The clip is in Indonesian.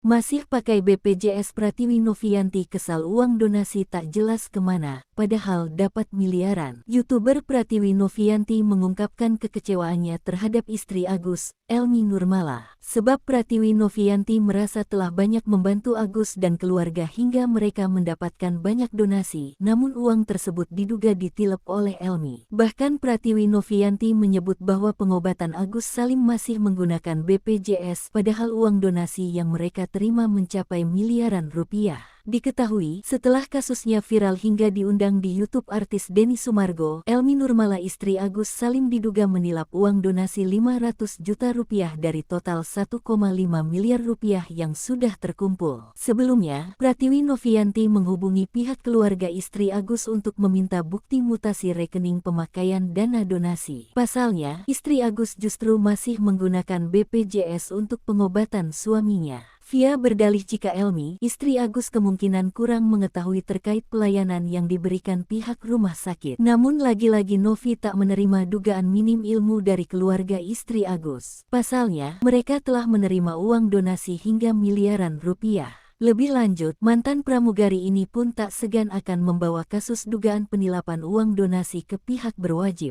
Masih pakai BPJS Pratiwi Novianti kesal uang donasi tak jelas kemana, padahal dapat miliaran. YouTuber Pratiwi Novianti mengungkapkan kekecewaannya terhadap istri Agus, Elmi Nurmala. Sebab Pratiwi Novianti merasa telah banyak membantu Agus dan keluarga hingga mereka mendapatkan banyak donasi, namun uang tersebut diduga ditilep oleh Elmi. Bahkan Pratiwi Novianti menyebut bahwa pengobatan Agus Salim masih menggunakan BPJS, padahal uang donasi yang mereka terima mencapai miliaran rupiah. Diketahui, setelah kasusnya viral hingga diundang di YouTube artis Denny Sumargo, Elmi Nurmala istri Agus Salim diduga menilap uang donasi 500 juta rupiah dari total 1,5 miliar rupiah yang sudah terkumpul. Sebelumnya, Pratiwi Novianti menghubungi pihak keluarga istri Agus untuk meminta bukti mutasi rekening pemakaian dana donasi. Pasalnya, istri Agus justru masih menggunakan BPJS untuk pengobatan suaminya. Via berdalih jika Elmi, istri Agus kemungkinan kurang mengetahui terkait pelayanan yang diberikan pihak rumah sakit. Namun lagi-lagi Novi tak menerima dugaan minim ilmu dari keluarga istri Agus. Pasalnya, mereka telah menerima uang donasi hingga miliaran rupiah. Lebih lanjut, mantan pramugari ini pun tak segan akan membawa kasus dugaan penilapan uang donasi ke pihak berwajib.